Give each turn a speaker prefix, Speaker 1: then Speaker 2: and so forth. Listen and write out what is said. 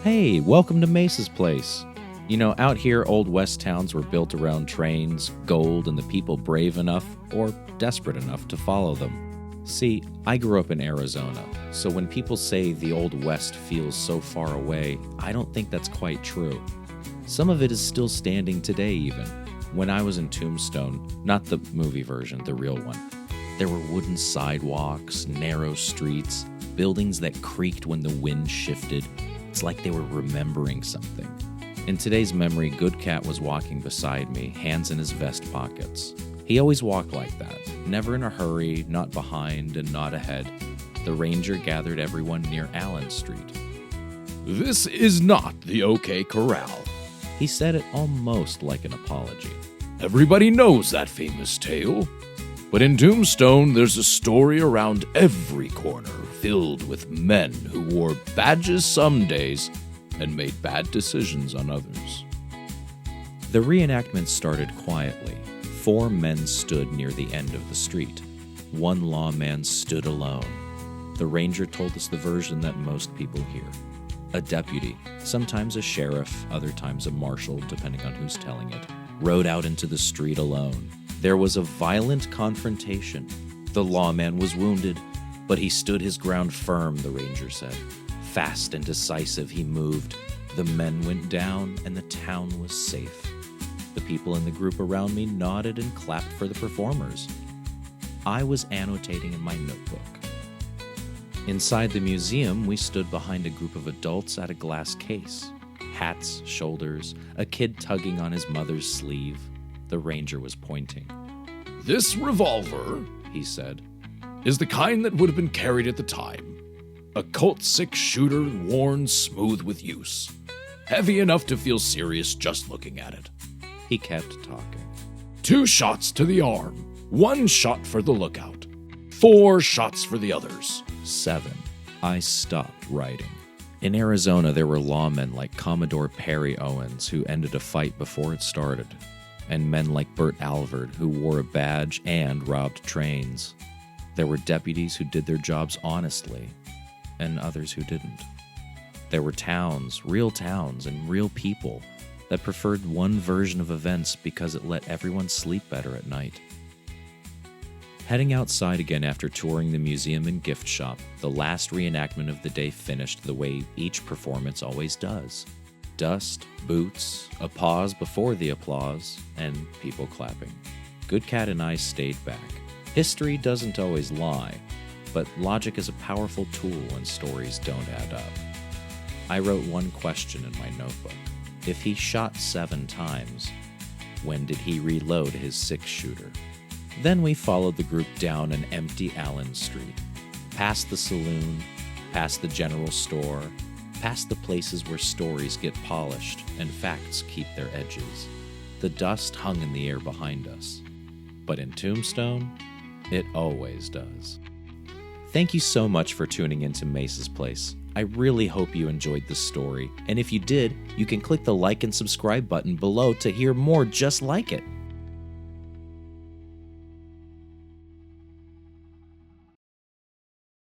Speaker 1: Hey, welcome to Mesa's place. You know, out here, old West towns were built around trains, gold, and the people brave enough, or desperate enough, to follow them. See, I grew up in Arizona, so when people say the Old West feels so far away, I don't think that's quite true. Some of it is still standing today, even. When I was in Tombstone, not the movie version, the real one, there were wooden sidewalks, narrow streets, buildings that creaked when the wind shifted. It's like they were remembering something. In today's memory, Good Cat was walking beside me, hands in his vest pockets. He always walked like that, never in a hurry, not behind and not ahead. The ranger gathered everyone near Allen Street.
Speaker 2: "This is not the OK Corral."
Speaker 1: He said it almost like an apology.
Speaker 2: "Everybody knows that famous tale. But in Tombstone, there's a story around every corner filled with men who wore badges some days and made bad decisions on others."
Speaker 1: The reenactment started quietly. 4 men stood near the end of the street. 1 lawman stood alone. The ranger told us the version that most people hear. A deputy, sometimes a sheriff, other times a marshal, depending on who's telling it, rode out into the street alone. There was a violent confrontation. The lawman was wounded, but he stood his ground firm, the ranger said. Fast and decisive he moved. The men went down, and the town was safe. The people in the group around me nodded and clapped for the performers. I was annotating in my notebook. Inside the museum, we stood behind a group of adults at a glass case. Hats, shoulders, a kid tugging on his mother's sleeve. The ranger was pointing.
Speaker 2: "This revolver," he said, "is the kind that would have been carried at the time. A Colt 6 shooter worn smooth with use. Heavy enough to feel serious just looking at it."
Speaker 1: He kept talking.
Speaker 2: 2 shots to the arm, 1 shot for the lookout, 4 shots for the others.
Speaker 1: 7. I stopped writing. In Arizona, there were lawmen like Commodore Perry Owens who ended a fight before it started, and men like Bert Alvord who wore a badge and robbed trains. There were deputies who did their jobs honestly, and others who didn't. There were towns, and real people that preferred one version of events because it let everyone sleep better at night. Heading outside again after touring the museum and gift shop, the last reenactment of the day finished the way each performance always does. Dust, boots, a pause before the applause, and people clapping. Good Cat and I stayed back. History doesn't always lie, but logic is a powerful tool when stories don't add up. I wrote one question in my notebook. If he shot 7 times, when did he reload his 6-shooter? Then we followed the group down an empty Allen Street, past the saloon, past the general store, past the places where stories get polished and facts keep their edges. The dust hung in the air behind us. But in Tombstone, it always does. Thank you so much for tuning into Mesa's Place. I really hope you enjoyed this story, and if you did, you can click the like and subscribe button below to hear more just like it.